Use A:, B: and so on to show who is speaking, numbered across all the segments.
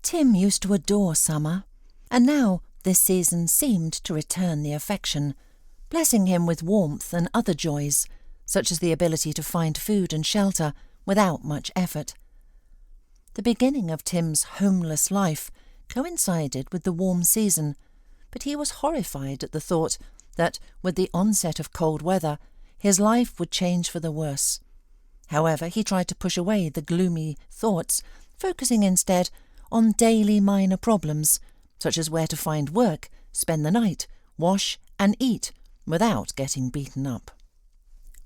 A: Tim used to adore summer, and now this season seemed to return the affection, blessing him with warmth and other joys, such as the ability to find food and shelter without much effort. The beginning of Tim's homeless life coincided with the warm season, but he was horrified at the thought that, with the onset of cold weather, his life would change for the worse. However, he tried to push away the gloomy thoughts, focusing instead on daily minor problems, such as where to find work, spend the night, wash and eat without getting beaten up.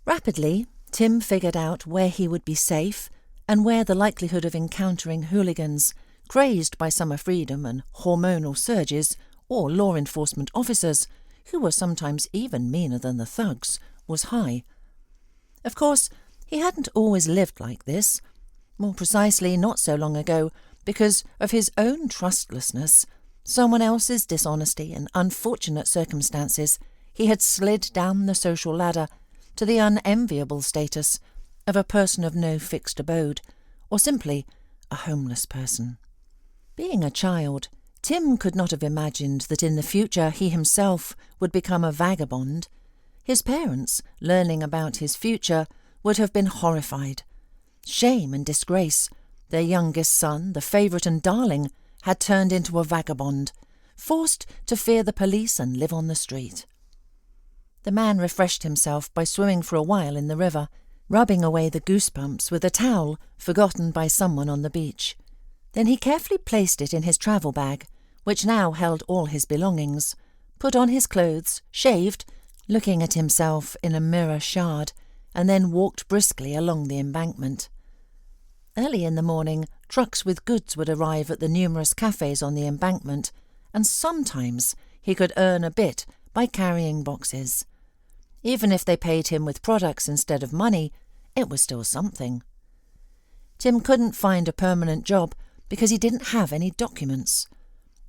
A: Rapidly, Tim figured out where he would be safe and where the likelihood of encountering hooligans, crazed by summer freedom and hormonal surges, or law enforcement officers, who were sometimes even meaner than the thugs, was high. Of course, he hadn't always lived like this. More precisely, not so long ago, because of his own trustlessness, someone else's dishonesty and unfortunate circumstances, he had slid down the social ladder to the unenviable status of a person of no fixed abode, or simply a homeless person. Being a child, Tim could not have imagined that in the future he himself would become a vagabond. His parents, learning about his future, would have been horrified. Shame and disgrace. Their youngest son, the favourite and darling, had turned into a vagabond, forced to fear the police and live on the street. The man refreshed himself by swimming for a while in the river, rubbing away the goosebumps with a towel forgotten by someone on the beach. Then he carefully placed it in his travel bag, which now held all his belongings, put on his clothes, shaved, looking at himself in a mirror shard, and then walked briskly along the embankment. Early in the morning, trucks with goods would arrive at the numerous cafes on the embankment, and sometimes he could earn a bit by carrying boxes. Even if they paid him with products instead of money, it was still something. Tim couldn't find a permanent job because he didn't have any documents.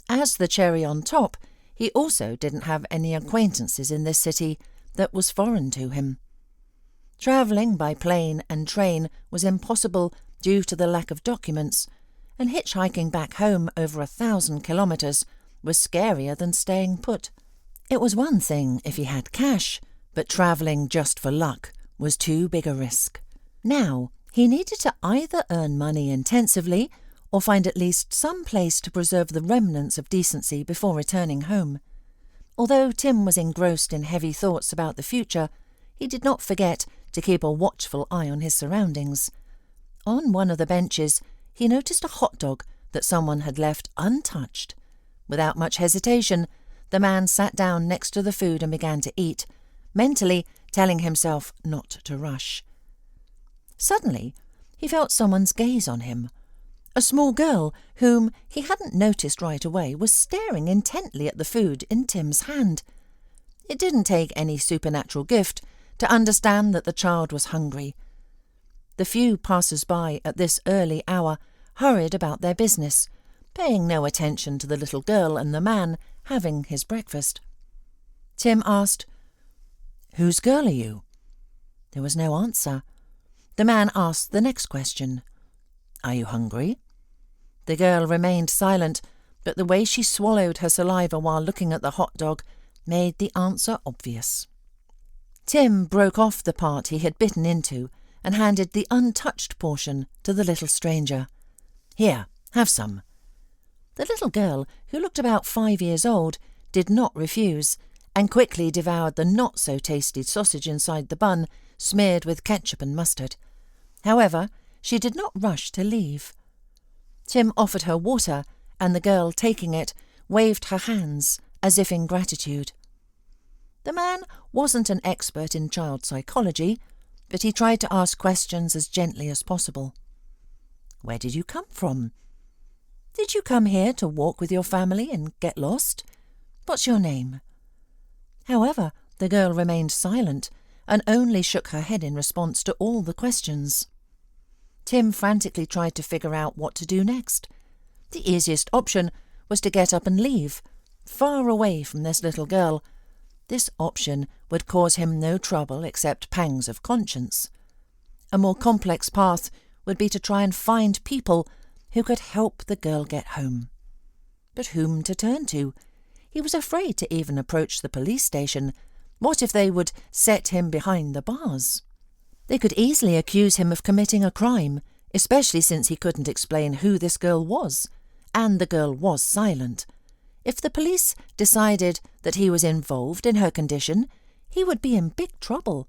A: As the cherry on top, he also didn't have any acquaintances in this city that was foreign to him. Travelling by plane and train was impossible due to the lack of documents, and hitchhiking back home over 1,000 kilometres was scarier than staying put. It was one thing if he had cash, but travelling just for luck was too big a risk. Now he needed to either earn money intensively or find at least some place to preserve the remnants of decency before returning home. Although Tim was engrossed in heavy thoughts about the future, he did not forget to keep a watchful eye on his surroundings. On one of the benches, he noticed a hot dog that someone had left untouched. Without much hesitation, the man sat down next to the food and began to eat, mentally telling himself not to rush. Suddenly, he felt someone's gaze on him. A small girl, whom he hadn't noticed right away, was staring intently at the food in Tim's hand. It didn't take any supernatural gift to understand that the child was hungry. The few passers-by at this early hour hurried about their business, paying no attention to the little girl and the man having his breakfast. Tim asked, "Whose girl are you?" There was no answer. The man asked the next question, "Are you hungry?" The girl remained silent, but the way she swallowed her saliva while looking at the hot dog made the answer obvious. Tim broke off the part he had bitten into and handed the untouched portion to the little stranger. "Here, have some." The little girl, who looked about 5 years old, did not refuse, and quickly devoured the not-so-tasty sausage inside the bun, smeared with ketchup and mustard. However, she did not rush to leave. Tim offered her water, and the girl, taking it, waved her hands as if in gratitude. The man wasn't an expert in child psychology, but he tried to ask questions as gently as possible. "Where did you come from? Did you come here to walk with your family and get lost? What's your name?" However, the girl remained silent and only shook her head in response to all the questions. Tim frantically tried to figure out what to do next. The easiest option was to get up and leave, far away from this little girl. This option would cause him no trouble except pangs of conscience. A more complex path would be to try and find people who could help the girl get home. But whom to turn to? He was afraid to even approach the police station. What if they would set him behind the bars? They could easily accuse him of committing a crime, especially since he couldn't explain who this girl was, and the girl was silent. If the police decided that he was involved in her condition, he would be in big trouble.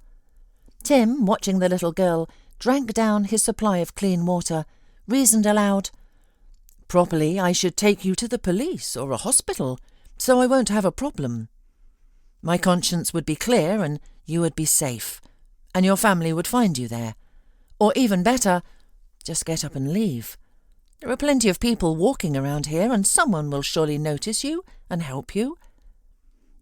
A: Tim, watching the little girl, drank down his supply of clean water, reasoned aloud. "Properly, I should take you to the police or a hospital, so I won't have a problem. My conscience would be clear and you would be safe, and your family would find you there. Or even better, just get up and leave. There are plenty of people walking around here, and someone will surely notice you and help you."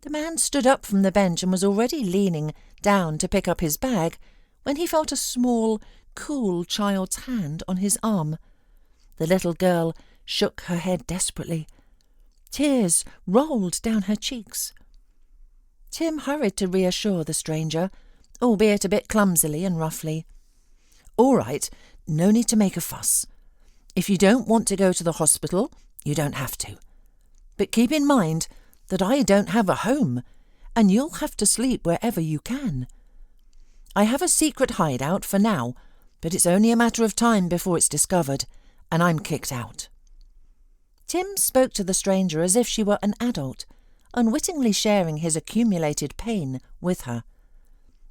A: The man stood up from the bench and was already leaning down to pick up his bag when he felt a small, cool child's hand on his arm. The little girl shook her head desperately. Tears rolled down her cheeks. Tim hurried to reassure the stranger, albeit a bit clumsily and roughly. "All right, no need to make a fuss. If you don't want to go to the hospital, you don't have to. But keep in mind that I don't have a home, and you'll have to sleep wherever you can. I have a secret hideout for now, but it's only a matter of time before it's discovered, and I'm kicked out." Tim spoke to the stranger as if she were an adult, unwittingly sharing his accumulated pain with her.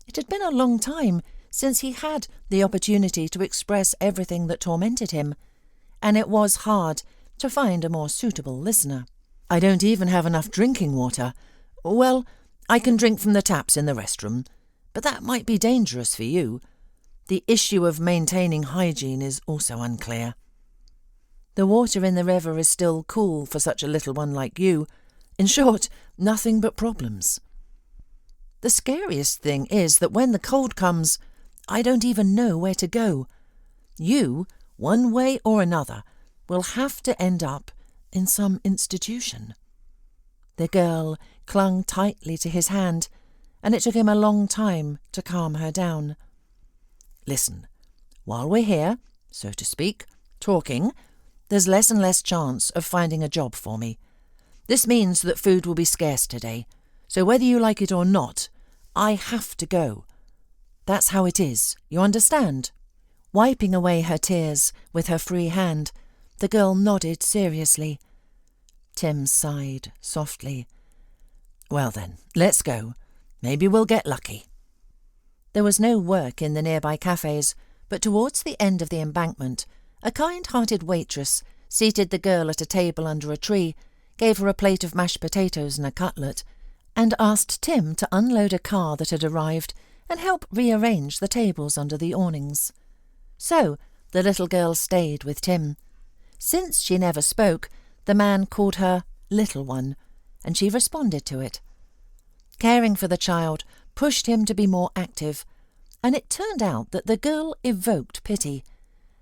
A: It had been a long time since he had the opportunity to express everything that tormented him, and it was hard to find a more suitable listener. "I don't even have enough drinking water. Well, I can drink from the taps in the restroom, but that might be dangerous for you. The issue of maintaining hygiene is also unclear. The water in the river is still cool for such a little one like you. In short, nothing but problems. The scariest thing is that when the cold comes, I don't even know where to go. You, one way or another, will have to end up in some institution." The girl clung tightly to his hand, and it took him a long time to calm her down. "Listen, while we're here, so to speak, talking, there's less and less chance of finding a job for me. This means that food will be scarce today, so whether you like it or not, I have to go. That's how it is, you understand?" Wiping away her tears with her free hand, the girl nodded seriously. Tim sighed softly. "Well then, let's go. Maybe we'll get lucky." There was no work in the nearby cafes, but towards the end of the embankment, a kind-hearted waitress seated the girl at a table under a tree, gave her a plate of mashed potatoes and a cutlet, and asked Tim to unload a car that had arrived and help rearrange the tables under the awnings. So the little girl stayed with Tim. Since she never spoke, the man called her Little One, and she responded to it. Caring for the child pushed him to be more active, and it turned out that the girl evoked pity.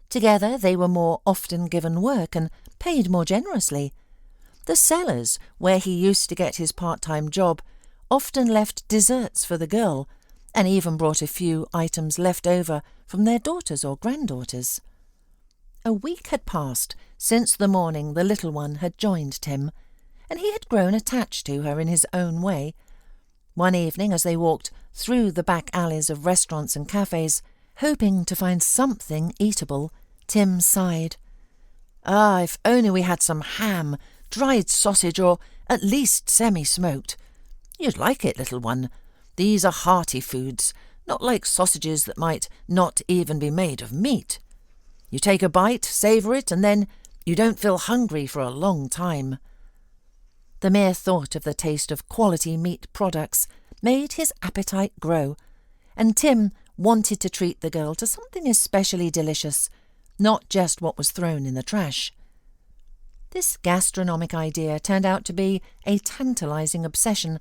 A: Together they were more often given work and paid more generously. The cellars, where he used to get his part-time job, often left desserts for the girl, and even brought a few items left over from their daughters or granddaughters. A week had passed since the morning the little one had joined Tim, and he had grown attached to her in his own way. One evening, as they walked through the back alleys of restaurants and cafes, hoping to find something eatable, Tim sighed. "Ah, if only we had some ham, dried sausage, or at least semi-smoked. You'd like it, little one. These are hearty foods, not like sausages that might not even be made of meat. You take a bite, savour it, and then you don't feel hungry for a long time." The mere thought of the taste of quality meat products made his appetite grow, and Tim wanted to treat the girl to something especially delicious, not just what was thrown in the trash. This gastronomic idea turned out to be a tantalising obsession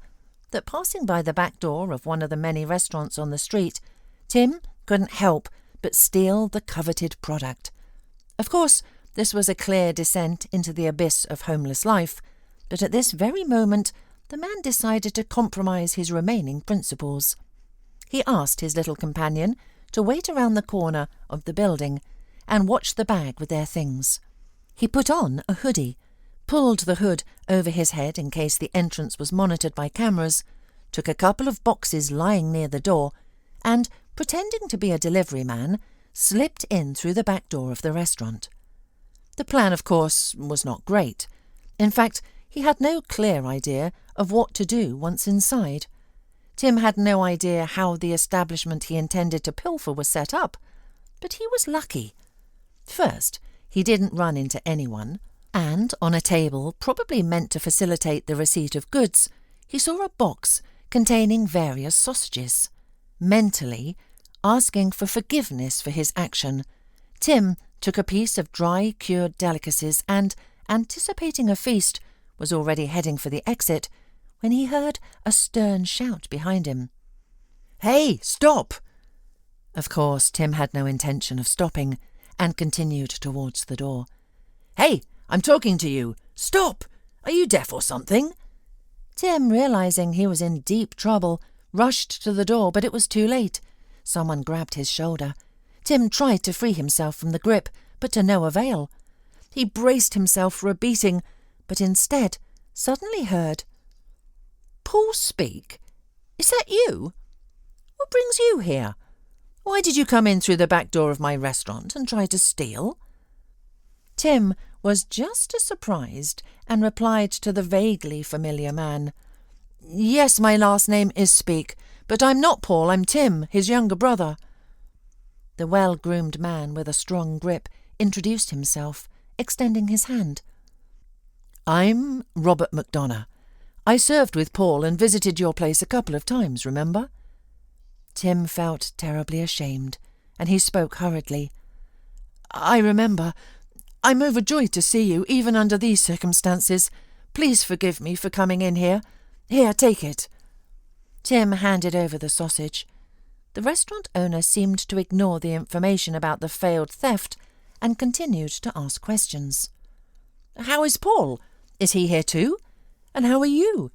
A: that, passing by the back door of one of the many restaurants on the street, Tim couldn't help but steal the coveted product. Of course, this was a clear descent into the abyss of homeless life, but at this very moment the man decided to compromise his remaining principles. He asked his little companion to wait around the corner of the building and watch the bag with their things. He put on a hoodie, pulled the hood over his head in case the entrance was monitored by cameras, took a couple of boxes lying near the door, and, pretending to be a delivery man, slipped in through the back door of the restaurant. The plan, of course, was not great. In fact, he had no clear idea of what to do once inside. Tim had no idea how the establishment he intended to pilfer was set up, but he was lucky. First, he didn't run into anyone, and on a table probably meant to facilitate the receipt of goods, he saw a box containing various sausages. Mentally, asking for forgiveness for his action, Tim took a piece of dry cured delicacies and, anticipating a feast, was already heading for the exit when he heard a stern shout behind him. "Hey, stop!" Of course, Tim had no intention of stopping and continued towards the door. "Hey, I'm talking to you! Stop! Are you deaf or something?" Tim, realizing he was in deep trouble, rushed to the door, but it was too late. Someone grabbed his shoulder. Tim tried to free himself from the grip, but to no avail. He braced himself for a beating, but instead suddenly heard, "Paul speak? Is that you? What brings you here? Why did you come in through the back door of my restaurant and try to steal?" Tim was just as surprised and replied to the vaguely familiar man, "Yes, my last name is Speak, but I'm not Paul, I'm Tim, his younger brother." The well-groomed man with a strong grip introduced himself, extending his hand. "I'm Robert McDonough. I served with Paul and visited your place a couple of times, remember?" Tim felt terribly ashamed, and he spoke hurriedly. "I remember. I'm overjoyed to see you, even under these circumstances. Please forgive me for coming in here. Here, take it." Tim handed over the sausage. The restaurant owner seemed to ignore the information about the failed theft and continued to ask questions. "How is Paul? Is he here too? And how are you?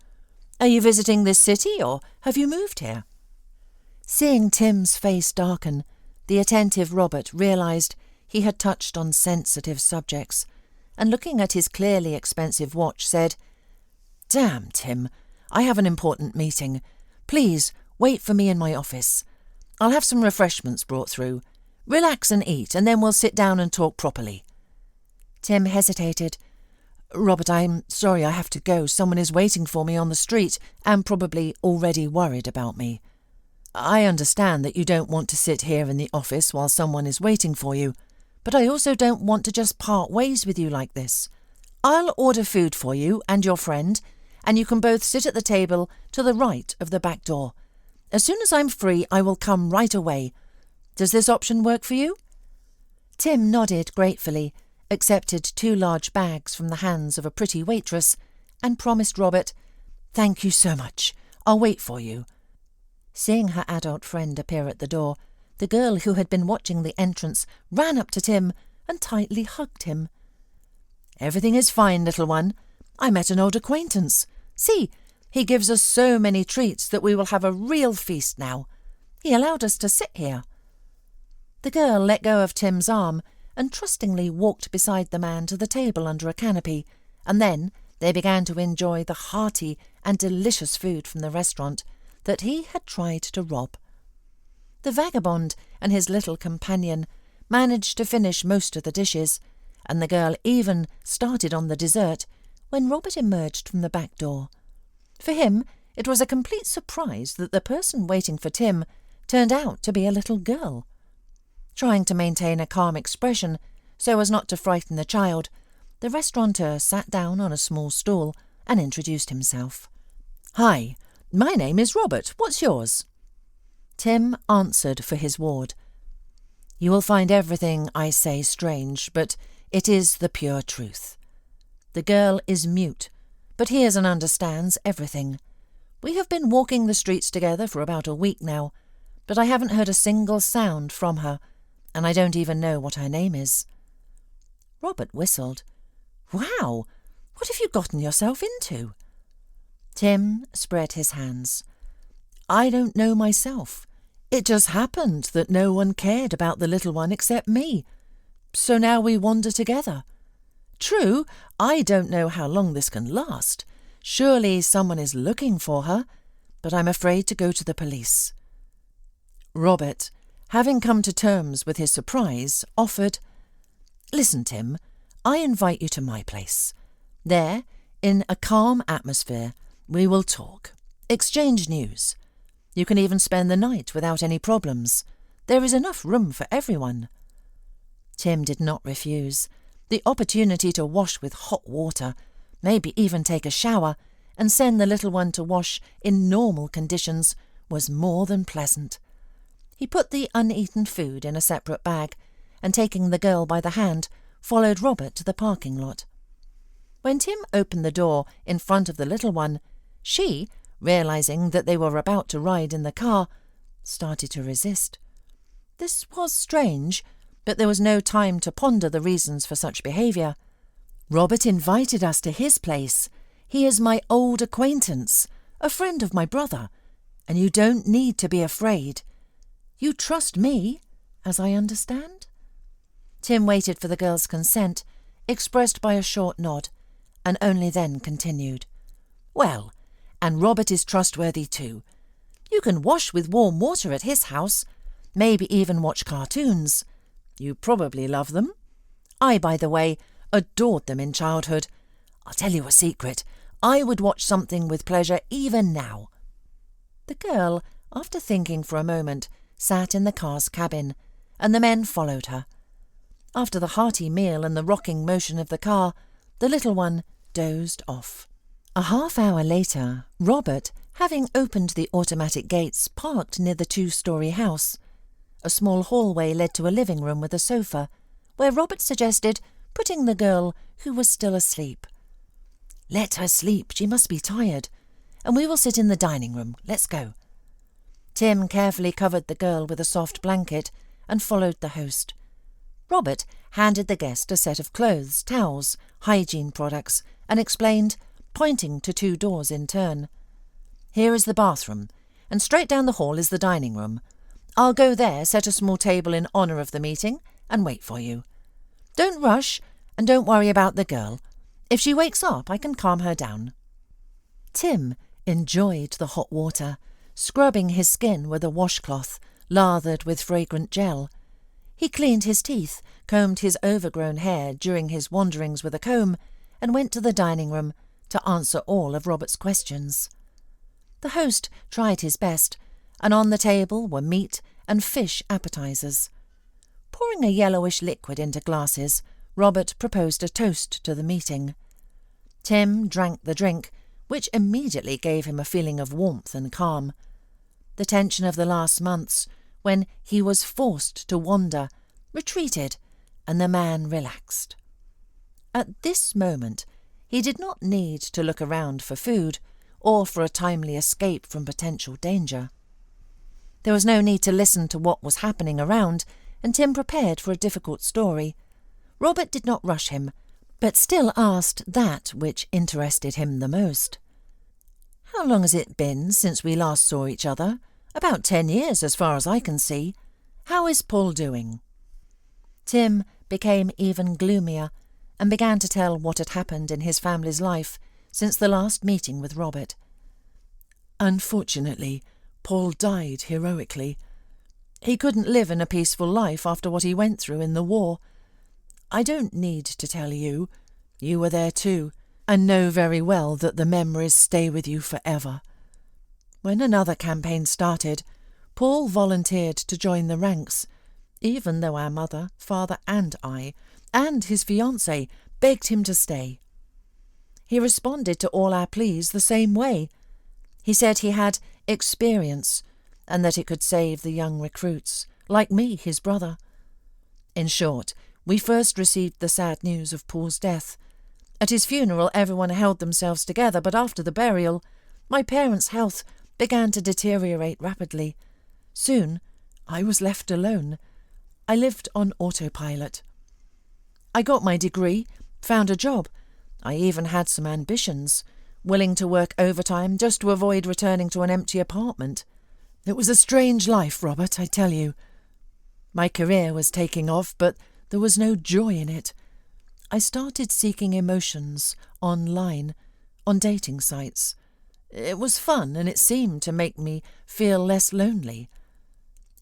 A: Are you visiting this city, or have you moved here?" Seeing Tim's face darken, the attentive Robert realized he had touched on sensitive subjects, and looking at his clearly expensive watch said, "Damn, Tim, I have an important meeting. Please wait for me in my office. I'll have some refreshments brought through. Relax and eat, and then we'll sit down and talk properly." Tim hesitated. "Robert, I'm sorry I have to go. Someone is waiting for me on the street and probably already worried about me. I understand that you don't want to sit here in the office while someone is waiting for you, but I also don't want to just part ways with you like this. I'll order food for you and your friend, and you can both sit at the table to the right of the back door. As soon as I'm free, I will come right away. Does this option work for you?" Tim nodded gratefully, accepted 2 large bags from the hands of a pretty waitress, and promised Robert, "Thank you so much. I'll wait for you." Seeing her adult friend appear at the door, the girl who had been watching the entrance ran up to Tim and tightly hugged him. "Everything is fine, little one. I met an old acquaintance. See, he gives us so many treats that we will have a real feast now. He allowed us to sit here." The girl let go of Tim's arm and trustingly walked beside the man to the table under a canopy, and then they began to enjoy the hearty and delicious food from the restaurant that he had tried to rob. The vagabond and his little companion managed to finish most of the dishes, and the girl even started on the dessert when Robert emerged from the back door. For him, it was a complete surprise that the person waiting for Tim turned out to be a little girl. Trying to maintain a calm expression so as not to frighten the child, the restaurateur sat down on a small stool and introduced himself. "Hi, my name is Robert. What's yours?" Tim answered for his ward. "You will find everything I say strange, but it is the pure truth. The girl is mute, but hears and understands everything. We have been walking the streets together for about a week now, but I haven't heard a single sound from her, and I don't even know what her name is." Robert whistled. "Wow! What have you gotten yourself into?" Tim spread his hands. "I don't know myself. It just happened that no one cared about the little one except me. So now we wander together. True, I don't know how long this can last. Surely someone is looking for her, but I'm afraid to go to the police. Robert, having come to terms with his surprise, offered, "Listen, Tim, I invite you to my place. There, in a calm atmosphere, we will talk, exchange news. You can even spend the night without any problems. There is enough room for everyone." Tim did not refuse. The opportunity to wash with hot water, maybe even take a shower, and send the little one to wash in normal conditions was more than pleasant. He put the uneaten food in a separate bag, and taking the girl by the hand, followed Robert to the parking lot. When Tim opened the door in front of the little one, she, realizing that they were about to ride in the car, started to resist. This was strange, but there was no time to ponder the reasons for such behaviour. "Robert invited us to his place. He is my old acquaintance, a friend of my brother, and you don't need to be afraid. You trust me, as I understand?" Tim waited for the girl's consent, expressed by a short nod, and only then continued. "Well, and Robert is trustworthy too. You can wash with warm water at his house, maybe even watch cartoons. You probably love them. I, by the way, adored them in childhood. I'll tell you a secret. I would watch something with pleasure even now." The girl, after thinking for a moment, sat in the car's cabin, and the men followed her. After the hearty meal and the rocking motion of the car, the little one dozed off. A half-hour later, Robert, having opened the automatic gates, parked near the 2-story house. A small hallway led to a living room with a sofa, where Robert suggested putting the girl, who was still asleep. "Let her sleep, she must be tired, and we will sit in the dining room. Let's go." Tim carefully covered the girl with a soft blanket and followed the host. Robert handed the guest a set of clothes, towels, hygiene products, and explained, pointing to 2 doors in turn. "Here is the bathroom, and straight down the hall is the dining room. I'll go there, set a small table in honour of the meeting, and wait for you. Don't rush, and don't worry about the girl. If she wakes up, I can calm her down." Tim enjoyed the hot water, scrubbing his skin with a washcloth, lathered with fragrant gel. He cleaned his teeth, combed his overgrown hair during his wanderings with a comb, and went to the dining room to answer all of Robert's questions. The host tried his best, and on the table were meat and fish appetizers. Pouring a yellowish liquid into glasses, Robert proposed a toast to the meeting. Tim drank the drink, which immediately gave him a feeling of warmth and calm. The tension of the last months, when he was forced to wander, retreated, and the man relaxed. At this moment, he did not need to look around for food or for a timely escape from potential danger. There was no need to listen to what was happening around, and Tim prepared for a difficult story. Robert did not rush him, but still asked that which interested him the most. "How long has it been since we last saw each other? About 10 years, as far as I can see. How is Paul doing?" Tim became even gloomier and began to tell what had happened in his family's life since the last meeting with Robert. "Unfortunately, Paul died heroically. He couldn't live in a peaceful life after what he went through in the war. I don't need to tell you. You were there too, and know very well that the memories stay with you forever. When another campaign started, Paul volunteered to join the ranks, even though our mother, father and I, and his fiancée begged him to stay. He responded to all our pleas the same way. He said he had experience and that it could save the young recruits, like me, his brother. In short, we first received the sad news of Paul's death. At his funeral everyone held themselves together, but after the burial, my parents' health began to deteriorate rapidly. Soon, I was left alone. I lived on autopilot. I got my degree, found a job. I even had some ambitions, willing to work overtime just to avoid returning to an empty apartment. It was a strange life, Robert, I tell you. My career was taking off, but there was no joy in it. I started seeking emotions online, on dating sites. It was fun and it seemed to make me feel less lonely.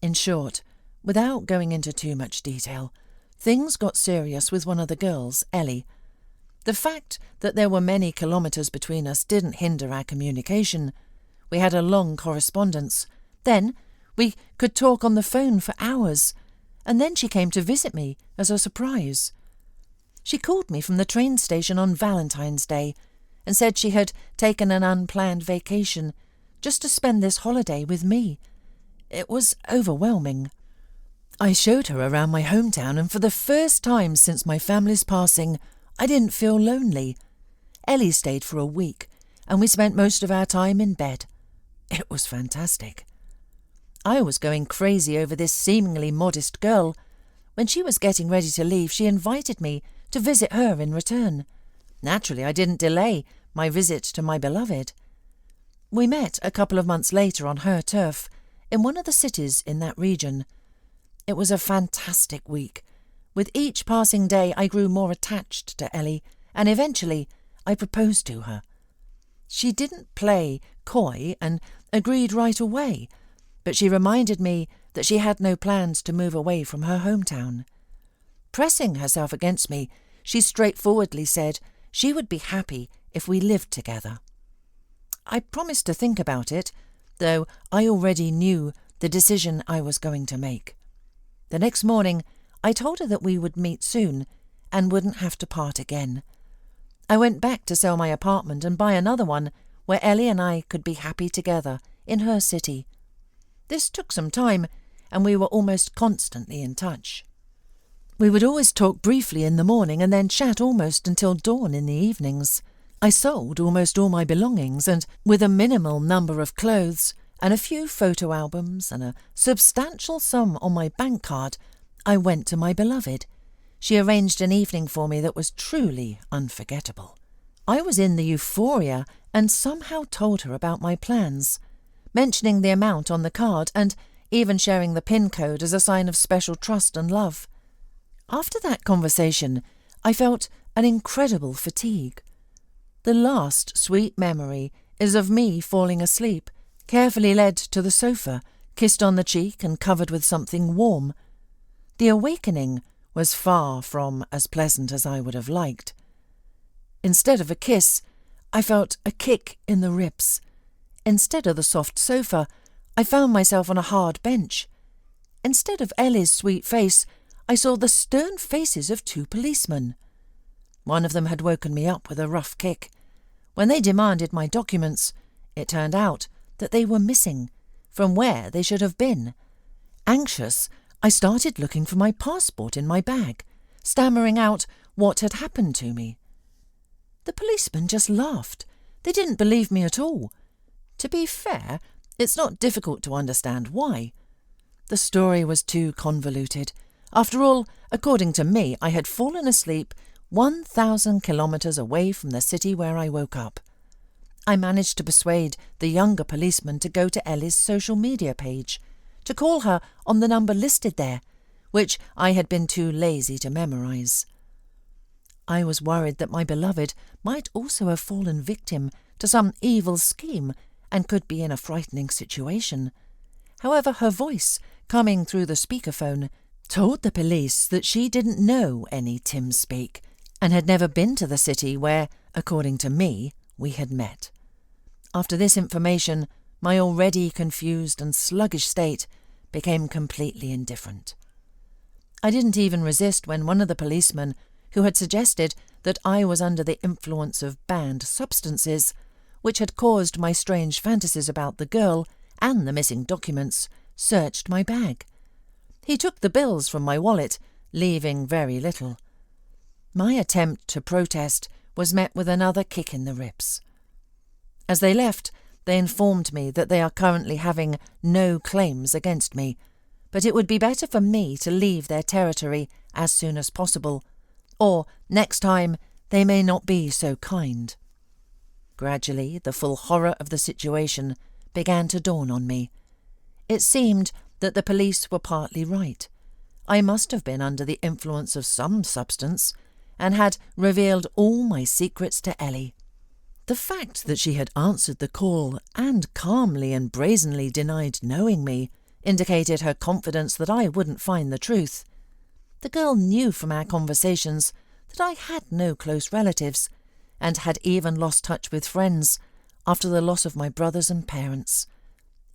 A: In short, without going into too much detail, things got serious with one of the girls, Ellie. The fact that there were many kilometres between us didn't hinder our communication. We had a long correspondence. Then we could talk on the phone for hours, and then she came to visit me as a surprise. She called me from the train station on Valentine's Day and said she had taken an unplanned vacation just to spend this holiday with me. It was overwhelming. I showed her around my hometown, and for the first time since my family's passing, I didn't feel lonely. Ellie stayed for a week, and we spent most of our time in bed. It was fantastic. I was going crazy over this seemingly modest girl. When she was getting ready to leave, she invited me to visit her in return. Naturally, I didn't delay my visit to my beloved. We met a couple of months later on her turf, in one of the cities in that region. It was a fantastic week. With each passing day, I grew more attached to Ellie, and eventually I proposed to her. She didn't play coy and agreed right away, but she reminded me that she had no plans to move away from her hometown. Pressing herself against me, she straightforwardly said she would be happy if we lived together. I promised to think about it, though I already knew the decision I was going to make. The next morning, I told her that we would meet soon and wouldn't have to part again. I went back to sell my apartment and buy another one where Ellie and I could be happy together in her city. This took some time, and we were almost constantly in touch. We would always talk briefly in the morning and then chat almost until dawn in the evenings. I sold almost all my belongings, and with a minimal number of clothes and a few photo albums and a substantial sum on my bank card, I went to my beloved. She arranged an evening for me that was truly unforgettable. I was in the euphoria and somehow told her about my plans, mentioning the amount on the card and even sharing the PIN code as a sign of special trust and love. After that conversation, I felt an incredible fatigue. The last sweet memory is of me falling asleep, carefully led to the sofa, kissed on the cheek and covered with something warm. The awakening was far from as pleasant as I would have liked. Instead of a kiss, I felt a kick in the ribs. Instead of the soft sofa, I found myself on a hard bench. Instead of Ellie's sweet face, I saw the stern faces of two policemen. One of them had woken me up with a rough kick. When they demanded my documents, it turned out that they were missing from where they should have been. Anxious, I started looking for my passport in my bag, stammering out what had happened to me. The policemen just laughed. They didn't believe me at all. To be fair, it's not difficult to understand why. The story was too convoluted. After all, according to me, I had fallen asleep 1,000 kilometres away from the city where I woke up. I managed to persuade the younger policeman to go to Ellie's social media page, to call her on the number listed there, which I had been too lazy to memorise. I was worried that my beloved might also have fallen victim to some evil scheme and could be in a frightening situation. However, her voice, coming through the speakerphone, told the police that she didn't know any Tim Speak and had never been to the city where, according to me, we had met. After this information, my already confused and sluggish state became completely indifferent. I didn't even resist when one of the policemen, who had suggested that I was under the influence of banned substances, which had caused my strange fantasies about the girl and the missing documents, searched my bag. He took the bills from my wallet, leaving very little. My attempt to protest was met with another kick in the ribs. As they left, they informed me that they are currently having no claims against me, but it would be better for me to leave their territory as soon as possible, or next time they may not be so kind. Gradually, the full horror of the situation began to dawn on me. It seemed that the police were partly right. I must have been under the influence of some substance, and had revealed all my secrets to Ellie. The fact that she had answered the call and calmly and brazenly denied knowing me indicated her confidence that I wouldn't find the truth. The girl knew from our conversations that I had no close relatives, and had even lost touch with friends after the loss of my brothers and parents.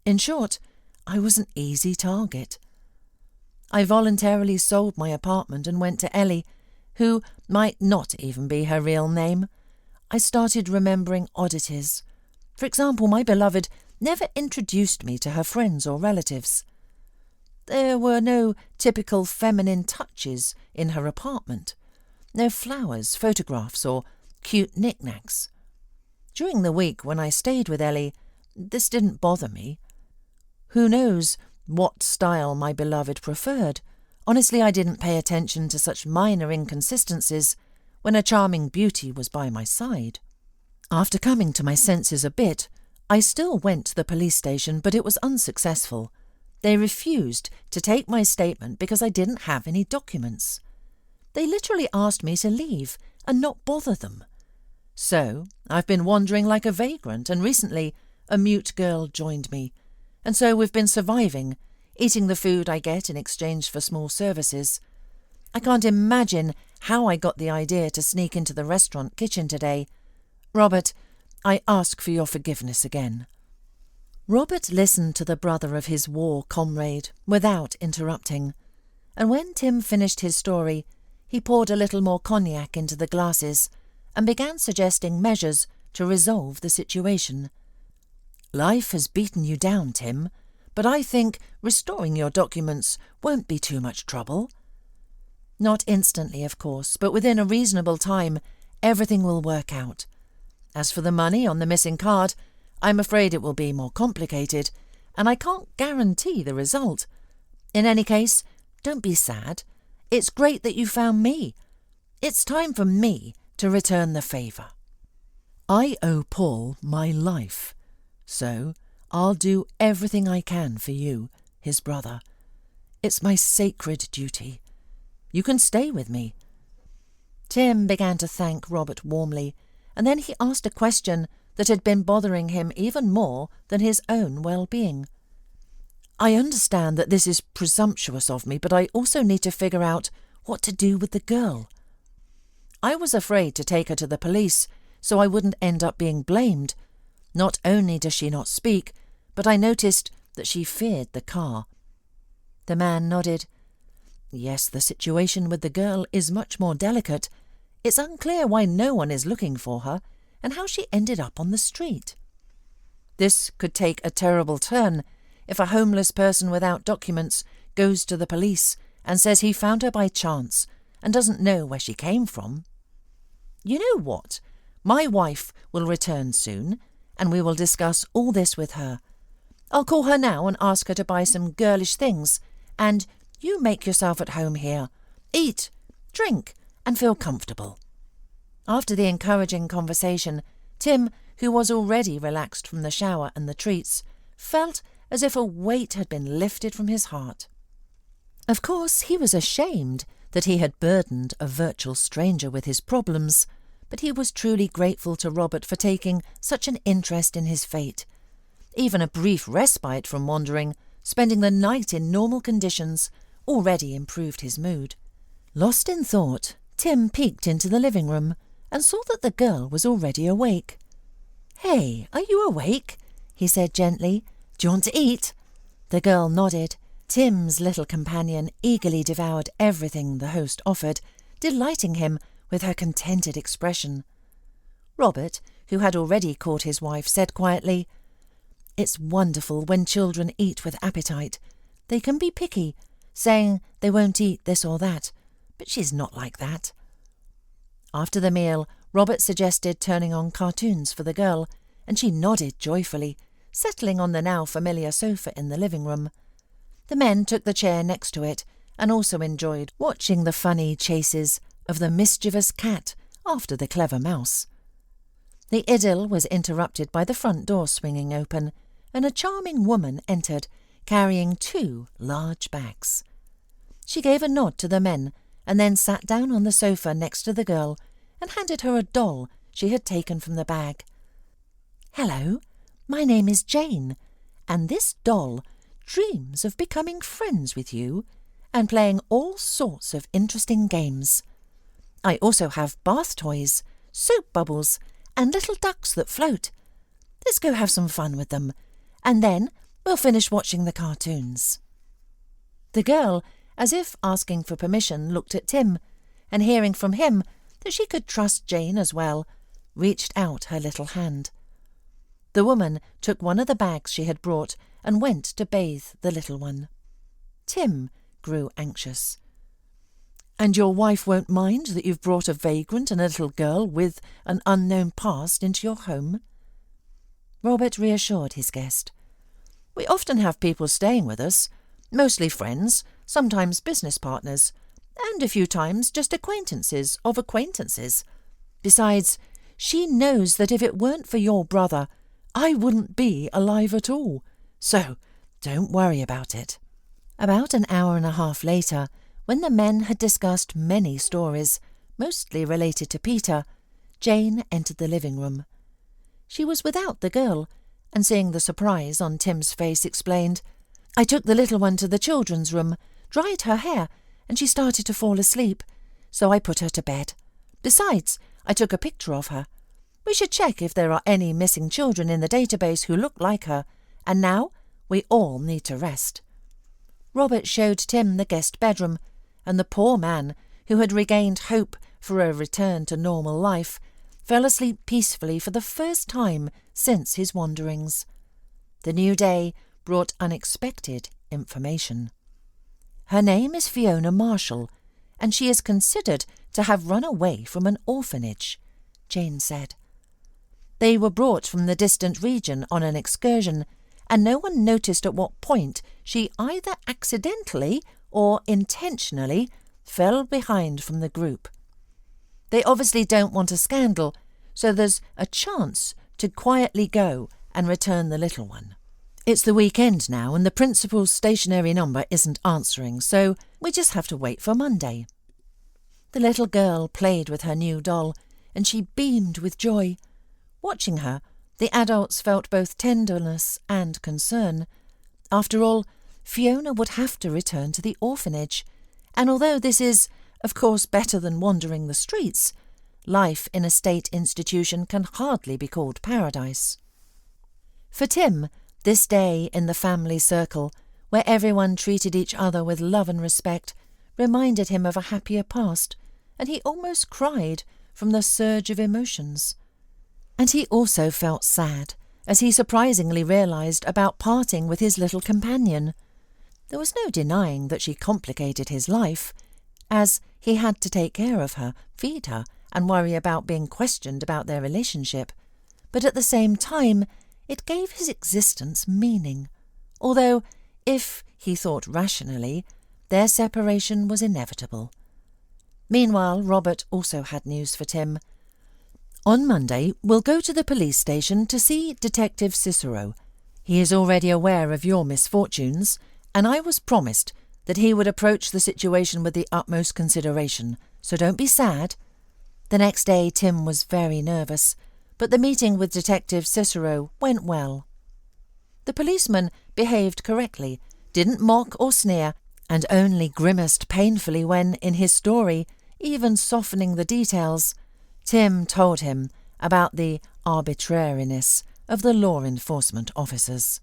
A: In short, I was an easy target. I voluntarily sold my apartment and went to Ellie, who might not even be her real name. I started remembering oddities. For example, my beloved never introduced me to her friends or relatives. There were no typical feminine touches in her apartment. No flowers, photographs, or cute knickknacks. During the week when I stayed with Ellie, this didn't bother me. Who knows what style my beloved preferred? Honestly, I didn't pay attention to such minor inconsistencies when a charming beauty was by my side. After coming to my senses a bit, I still went to the police station, but it was unsuccessful. They refused to take my statement because I didn't have any documents. They literally asked me to leave and not bother them. So I've been wandering like a vagrant, and recently a mute girl joined me. And so we've been surviving, eating the food I get in exchange for small services. I can't imagine how I got the idea to sneak into the restaurant kitchen today. Robert, I ask for your forgiveness again." Robert listened to the brother of his war comrade without interrupting, and when Tim finished his story, he poured a little more cognac into the glasses and began suggesting measures to resolve the situation. "Life has beaten you down, Tim, but I think restoring your documents won't be too much trouble. Not instantly, of course, but within a reasonable time, everything will work out. As for the money on the missing card, I'm afraid it will be more complicated, and I can't guarantee the result. In any case, don't be sad. It's great that you found me. It's time for me to return the favour. I owe Paul my life, so I'll do everything I can for you, his brother. It's my sacred duty. You can stay with me." Tim began to thank Robert warmly, and then he asked a question that had been bothering him even more than his own well-being. "I understand that this is presumptuous of me, but I also need to figure out what to do with the girl. I was afraid to take her to the police, so I wouldn't end up being blamed. Not only does she not speak, but I noticed that she feared the car." The man nodded. "Yes, the situation with the girl is much more delicate. It's unclear why no one is looking for her and how she ended up on the street. This could take a terrible turn if a homeless person without documents goes to the police and says he found her by chance and doesn't know where she came from. You know what? My wife will return soon, and we will discuss all this with her. I'll call her now and ask her to buy some girlish things, and you make yourself at home here. Eat, drink, and feel comfortable." After the encouraging conversation, Tim, who was already relaxed from the shower and the treats, felt as if a weight had been lifted from his heart. Of course, he was ashamed that he had burdened a virtual stranger with his problems, but he was truly grateful to Robert for taking such an interest in his fate. Even a brief respite from wandering, spending the night in normal conditions, already improved his mood. Lost in thought, Tim peeked into the living room and saw that the girl was already awake. "Hey, are you awake?" he said gently. "Do you want to eat?" The girl nodded. Tim's little companion eagerly devoured everything the host offered, delighting him with her contented expression. Robert, who had already caught his wife, said quietly, "It's wonderful when children eat with appetite. They can be picky, saying they won't eat this or that, but she's not like that." After the meal, Robert suggested turning on cartoons for the girl, and she nodded joyfully, settling on the now familiar sofa in the living room. The men took the chair next to it and also enjoyed watching the funny chases of the mischievous cat after the clever mouse. The idyll was interrupted by the front door swinging open, and a charming woman entered, carrying 2 large bags. She gave a nod to the men and then sat down on the sofa next to the girl and handed her a doll she had taken from the bag. "Hello, my name is Jane, and this doll dreams of becoming friends with you and playing all sorts of interesting games. I also have bath toys, soap bubbles, and little ducks that float. Let's go have some fun with them, and then we'll finish watching the cartoons." The girl, as if asking for permission, looked at Tim, and hearing from him that she could trust Jane as well, reached out her little hand. The woman took one of the bags she had brought and went to bathe the little one. Tim grew anxious. "And your wife won't mind that you've brought a vagrant and a little girl with an unknown past into your home?" Robert reassured his guest. "We often have people staying with us, mostly friends, sometimes business partners, and a few times just acquaintances of acquaintances. Besides, she knows that if it weren't for your brother, I wouldn't be alive at all, so don't worry about it." About an hour and a half later, when the men had discussed many stories, mostly related to Peter, Jane entered the living room. She was without the girl, and seeing the surprise on Tim's face, explained, "I took the little one to the children's room, dried her hair, and she started to fall asleep, so I put her to bed. Besides, I took a picture of her. We should check if there are any missing children in the database who look like her, and now we all need to rest." Robert showed Tim the guest bedroom, and the poor man, who had regained hope for a return to normal life, fell asleep peacefully for the first time since his wanderings. The new day brought unexpected information. "Her name is Fiona Marshall, and she is considered to have run away from an orphanage," Jane said. "They were brought from the distant region on an excursion, and no one noticed at what point she either accidentally or intentionally fell behind from the group. They obviously don't want a scandal, so there's a chance to quietly go and return the little one. It's the weekend now, and the principal's stationary number isn't answering, so we just have to wait for Monday." The little girl played with her new doll, and she beamed with joy. Watching her, the adults felt both tenderness and concern. After all, Fiona would have to return to the orphanage, and although this is, of course, better than wandering the streets, life in a state institution can hardly be called paradise. For Tim, this day in the family circle, where everyone treated each other with love and respect, reminded him of a happier past, and he almost cried from the surge of emotions. And he also felt sad, as he surprisingly realised about parting with his little companion. There was no denying that she complicated his life, as he had to take care of her, feed her, and worry about being questioned about their relationship, but at the same time it gave his existence meaning, although, if he thought rationally, their separation was inevitable. Meanwhile, Robert also had news for Tim. "On Monday we'll go to the police station to see Detective Cicero. He is already aware of your misfortunes, and I was promised that he would approach the situation with the utmost consideration, so don't be sad." The next day Tim was very nervous, but the meeting with Detective Cicero went well. The policeman behaved correctly, didn't mock or sneer, and only grimaced painfully when, in his story, even softening the details, Tim told him about the arbitrariness of the law enforcement officers.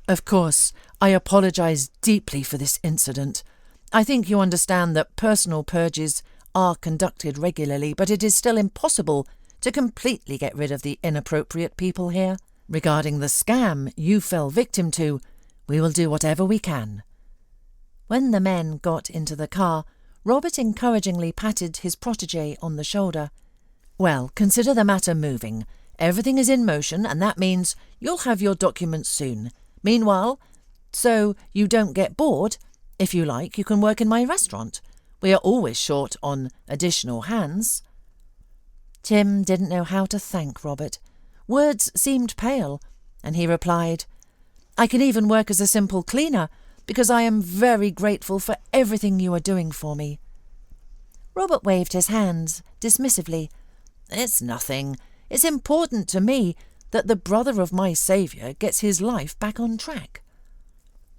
A: "Of course, I apologise deeply for this incident. I think you understand that personal purges are conducted regularly, but it is still impossible to completely get rid of the inappropriate people here. Regarding the scam you fell victim to, we will do whatever we can." When the men got into the car, Robert encouragingly patted his protégé on the shoulder. "Well, consider the matter moving. Everything is in motion, and that means you'll have your documents soon. Meanwhile, so you don't get bored, if you like, you can work in my restaurant. We are always short on additional hands." Tim didn't know how to thank Robert. Words seemed pale, and he replied, "I can even work as a simple cleaner, because I am very grateful for everything you are doing for me." Robert waved his hands dismissively. "It's nothing. It's important to me that the brother of my saviour gets his life back on track."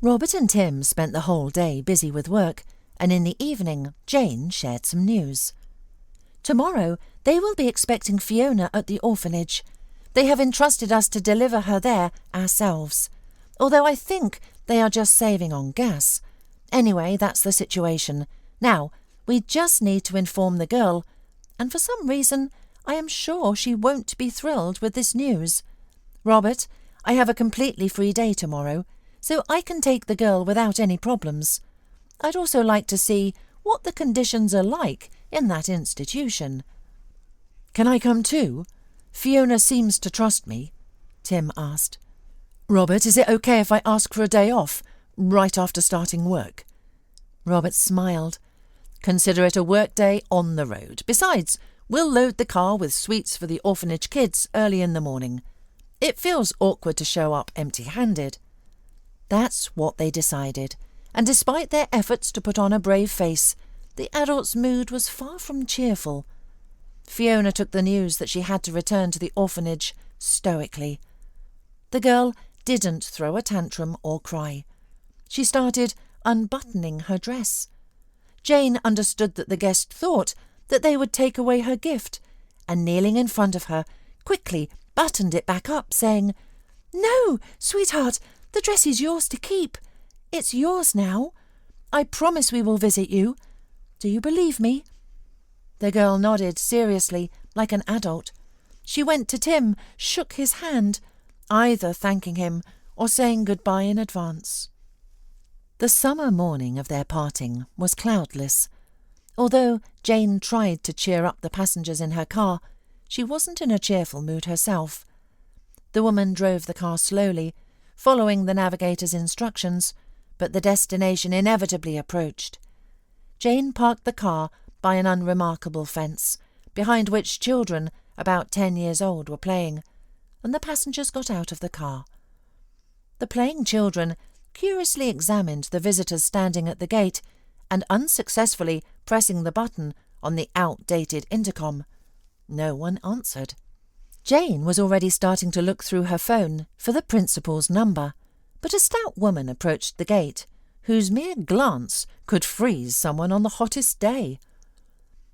A: Robert and Tim spent the whole day busy with work, and in the evening Jane shared some news. "Tomorrow they will be expecting Fiona at the orphanage. They have entrusted us to deliver her there ourselves, although I think they are just saving on gas. Anyway, that's the situation. Now, we just need to inform the girl, and for some reason I am sure she won't be thrilled with this news. Robert, I have a completely free day tomorrow, so I can take the girl without any problems. I'd also like to see what the conditions are like in that institution." "Can I come too? Fiona seems to trust me," Tim asked. "Robert, is it okay if I ask for a day off, right after starting work?" Robert smiled. "Consider it a work day on the road. Besides, we'll load the car with sweets for the orphanage kids early in the morning. It feels awkward to show up empty-handed." That's what they decided, and despite their efforts to put on a brave face, the adult's mood was far from cheerful. Fiona took the news that she had to return to the orphanage stoically. The girl didn't throw a tantrum or cry. She started unbuttoning her dress. Jane understood that the guest thought that they would take away her gift, and kneeling in front of her, quickly buttoned it back up, saying, "No, sweetheart, the dress is yours to keep. It's yours now. I promise we will visit you. Do you believe me?" The girl nodded seriously, like an adult. She went to Tim, shook his hand, either thanking him or saying goodbye in advance. The summer morning of their parting was cloudless. Although Jane tried to cheer up the passengers in her car, she wasn't in a cheerful mood herself. The woman drove the car slowly, following the navigator's instructions, but the destination inevitably approached. Jane parked the car by an unremarkable fence, behind which children about 10 years old were playing, and the passengers got out of the car. The playing children curiously examined the visitors standing at the gate and unsuccessfully pressing the button on the outdated intercom. No one answered. Jane was already starting to look through her phone for the principal's number, but a stout woman approached the gate, whose mere glance could freeze someone on the hottest day.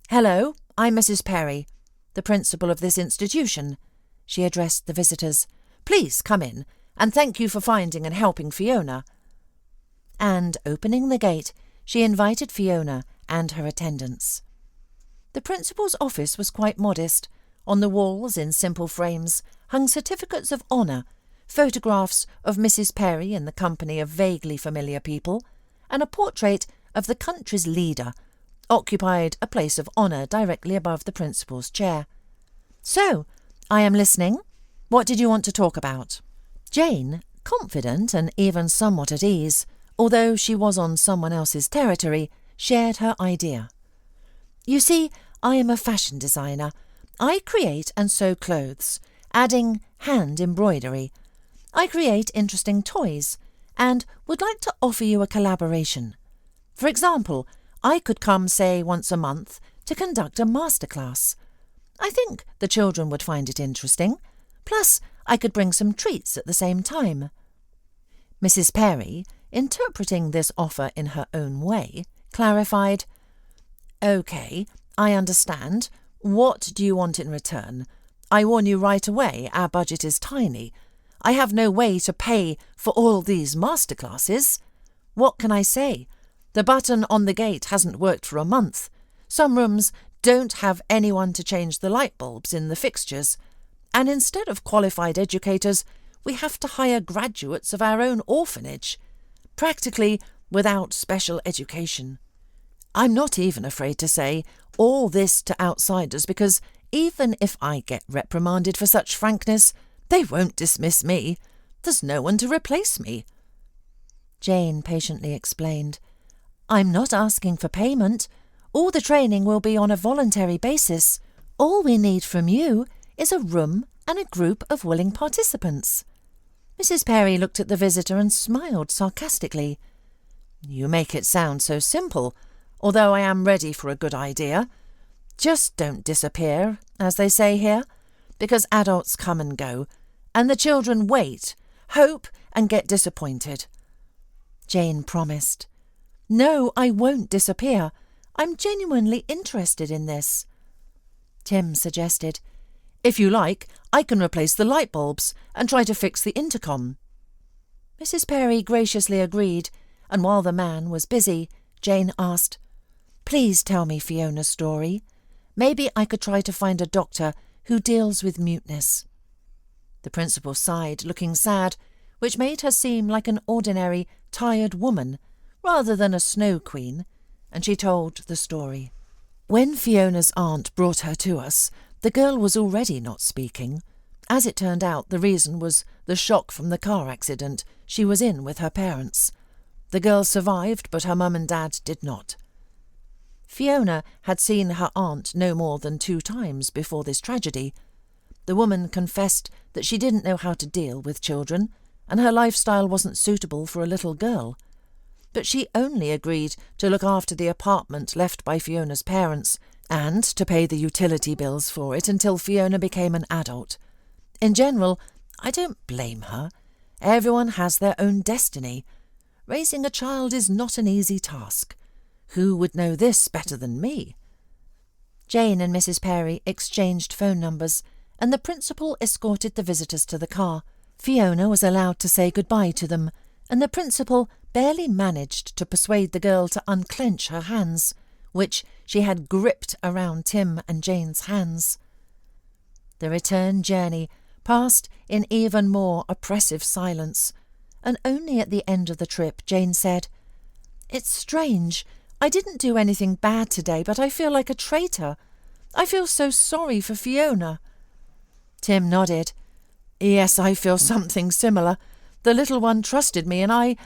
A: "Hello, I'm Mrs. Perry, the principal of this institution," she addressed the visitors. "Please come in, and thank you for finding and helping Fiona." And, opening the gate, she invited Fiona and her attendants. The principal's office was quite modest. On the walls, in simple frames, hung certificates of honour, photographs of Mrs. Perry in the company of vaguely familiar people, and a portrait of the country's leader occupied a place of honour directly above the principal's chair. "So, I am listening. What did you want to talk about?" Jane, confident and even somewhat at ease, although she was on someone else's territory, shared her idea. "You see, I am a fashion designer. I create and sew clothes, adding hand embroidery. I create interesting toys, and would like to offer you a collaboration. For example, I could come, say, once a month to conduct a masterclass. I think the children would find it interesting. Plus, I could bring some treats at the same time." Mrs. Perry, interpreting this offer in her own way, clarified, "OK, I understand. What do you want in return? I warn you right away, our budget is tiny. I have no way to pay for all these masterclasses. What can I say? The button on the gate hasn't worked for a month. Some rooms don't have anyone to change the light bulbs in the fixtures. And instead of qualified educators, we have to hire graduates of our own orphanage, practically without special education. I'm not even afraid to say all this to outsiders because even if I get reprimanded for such frankness, they won't dismiss me. There's no one to replace me." Jane patiently explained, "I'm not asking for payment. All the training will be on a voluntary basis. All we need from you is a room and a group of willing participants." Mrs. Perry looked at the visitor and smiled sarcastically. "You make it sound so simple. although I am ready for a good idea. Just don't disappear, as they say here, because adults come and go, and the children wait, hope, and get disappointed." Jane promised. "No, I won't disappear. I'm genuinely interested in this." Tim suggested, "If you like, I can replace the light bulbs and try to fix the intercom." Mrs. Perry graciously agreed, and while the man was busy, Jane asked, "Please tell me Fiona's story. Maybe I could try to find a doctor who deals with muteness." The principal sighed, looking sad, which made her seem like an ordinary, tired woman rather than a snow queen, and she told the story. When Fiona's aunt brought her to us, the girl was already not speaking. As it turned out, the reason was the shock from the car accident she was in with her parents. The girl survived, but her mum and dad did not. Fiona had seen her aunt no more than 2 times before this tragedy. The woman confessed that she didn't know how to deal with children, and her lifestyle wasn't suitable for a little girl. But she only agreed to look after the apartment left by Fiona's parents and to pay the utility bills for it until Fiona became an adult. In general, I don't blame her. Everyone has their own destiny. Raising a child is not an easy task. Who would know this better than me? Jane and Mrs. Perry exchanged phone numbers, and the principal escorted the visitors to the car. Fiona was allowed to say goodbye to them, and the principal barely managed to persuade the girl to unclench her hands, which she had gripped around Tim and Jane's hands. The return journey passed in even more oppressive silence, and only at the end of the trip Jane said, "It's strange. I didn't do anything bad today, but I feel like a traitor. I feel so sorry for Fiona." Tim nodded. "Yes, I feel something similar. The little one trusted me, and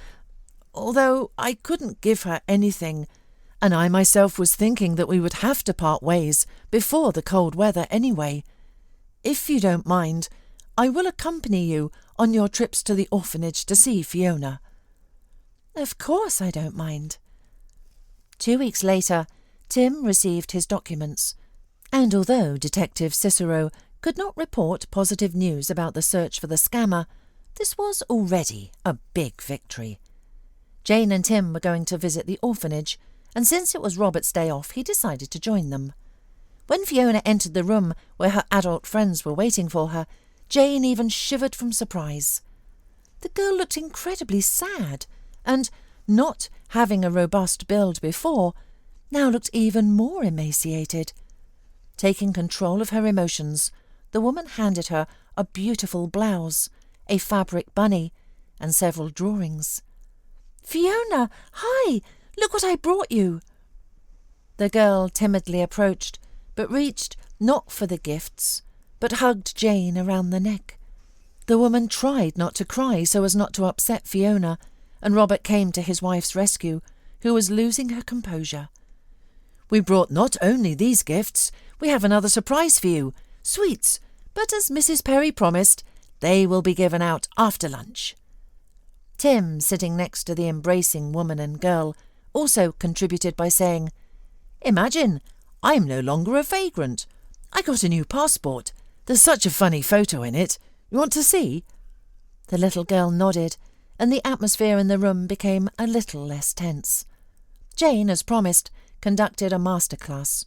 A: although I couldn't give her anything, and I myself was thinking that we would have to part ways before the cold weather anyway. If you don't mind, I will accompany you on your trips to the orphanage to see Fiona." "Of course I don't mind." 2 weeks later, Tim received his documents, and although Detective Cicero could not report positive news about the search for the scammer, this was already a big victory. Jane and Tim were going to visit the orphanage, and since it was Robert's day off, he decided to join them. When Fiona entered the room where her adult friends were waiting for her, Jane even shivered from surprise. The girl looked incredibly sad, and, not having a robust build before, now looked even more emaciated. Taking control of her emotions, the woman handed her a beautiful blouse, a fabric bunny, and several drawings. "Fiona, hi! Look what I brought you!" The girl timidly approached, but reached not for the gifts, but hugged Jane around the neck. The woman tried not to cry so as not to upset Fiona, and Robert came to his wife's rescue, who was losing her composure. "We brought not only these gifts, we have another surprise for you, sweets, but as Mrs. Perry promised, they will be given out after lunch." Tim, sitting next to the embracing woman and girl, also contributed by saying, "Imagine, I'm no longer a vagrant. I got a new passport. There's such a funny photo in it. You want to see?" The little girl nodded, and the atmosphere in the room became a little less tense. Jane, as promised, conducted a masterclass,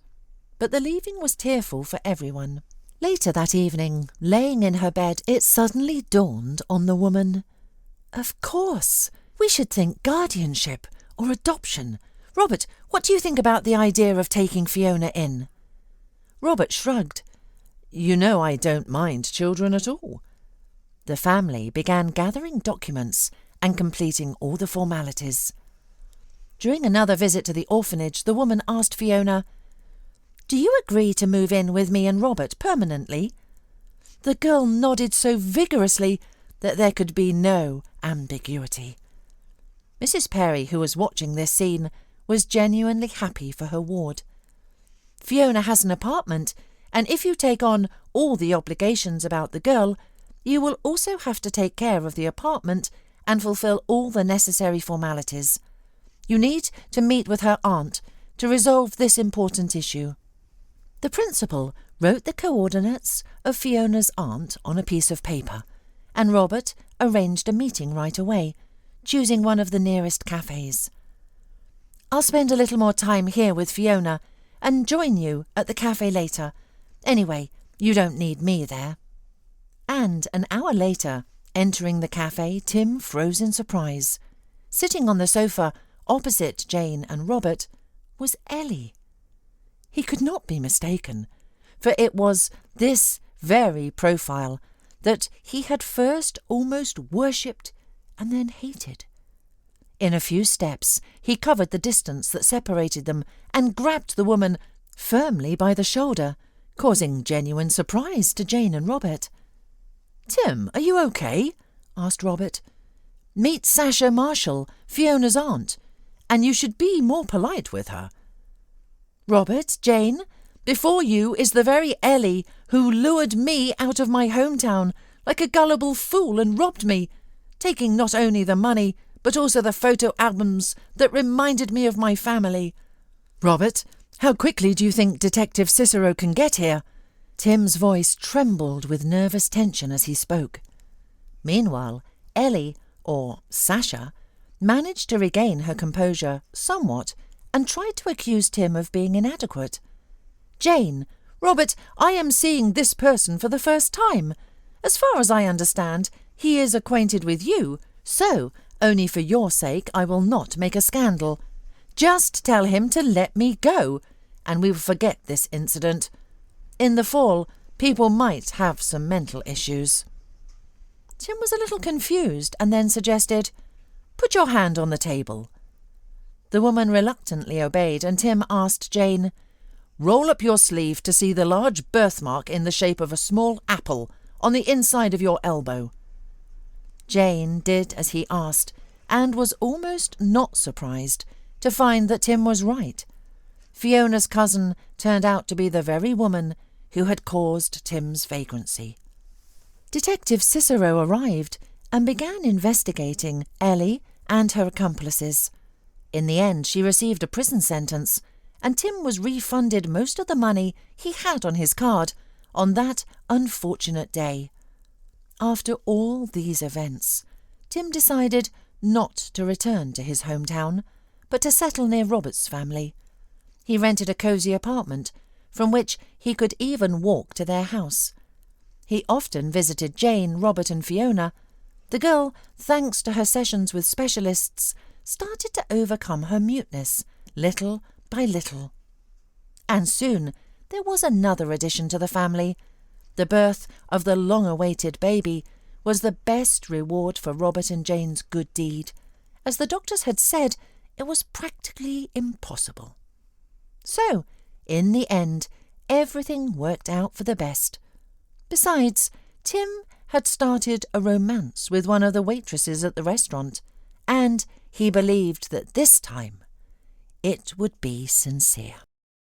A: but the leaving was tearful for everyone. Later that evening, laying in her bed, it suddenly dawned on the woman. "Of course, we should think guardianship or adoption. Robert, what do you think about the idea of taking Fiona in?" Robert shrugged. "You know I don't mind children at all." The family began gathering documents and completing all the formalities. During another visit to the orphanage, the woman asked Fiona, "Do you agree to move in with me and Robert permanently?" The girl nodded so vigorously that there could be no ambiguity. Mrs. Perry, who was watching this scene, was genuinely happy for her ward. "Fiona has an apartment, and if you take on all the obligations about the girl, you will also have to take care of the apartment and fulfill all the necessary formalities. You need to meet with her aunt to resolve this important issue. The principal wrote the coordinates of Fiona's aunt on a piece of paper, and Robert arranged a meeting right away, choosing one of the nearest cafes. "I'll spend a little more time here with Fiona and join you at the cafe later. Anyway, you don't need me there." And an hour later, entering the cafe, Tim froze in surprise. Sitting on the sofa opposite Jane and Robert was Ellie. He could not be mistaken, for it was this very profile that he had first almost worshipped and then hated. In a few steps he covered the distance that separated them and grabbed the woman firmly by the shoulder, causing genuine surprise to Jane and Robert. "Tim, are you okay?" asked Robert. "Meet Sasha Marshall, Fiona's aunt, and you should be more polite with her. Robert, Jane, before you is the very Ellie who lured me out of my hometown like a gullible fool and robbed me, taking not only the money but also the photo albums that reminded me of my family. Robert, how quickly do you think Detective Cicero can get here?" Tim's voice trembled with nervous tension as he spoke. Meanwhile, Ellie, or Sasha, managed to regain her composure somewhat and tried to accuse Tim of being inadequate. "Jane, Robert, I am seeing this person for the first time. As far as I understand, he is acquainted with you, so only for your sake I will not make a scandal. Just tell him to let me go, and we will forget this incident. In the fall, people might have some mental issues." Tim was a little confused and then suggested, "Put your hand on the table." The woman reluctantly obeyed, and Tim asked Jane, "Roll up your sleeve to see the large birthmark in the shape of a small apple on the inside of your elbow." Jane did as he asked, and was almost not surprised to find that Tim was right. Fiona's cousin turned out to be the very woman who had caused Tim's vagrancy. Detective Cicero arrived and began investigating Ellie and her accomplices. In the end, she received a prison sentence, and Tim was refunded most of the money he had on his card on that unfortunate day. After all these events, Tim decided not to return to his hometown, but to settle near Robert's family. He rented a cosy apartment, from which he could even walk to their house. He often visited Jane, Robert and Fiona. The girl, thanks to her sessions with specialists, started to overcome her muteness, little by little. And soon there was another addition to the family. The birth of the long-awaited baby was the best reward for Robert and Jane's good deed. As the doctors had said, it was practically impossible. So, in the end, everything worked out for the best. Besides, Tim had started a romance with one of the waitresses at the restaurant, and he believed that this time it would be sincere.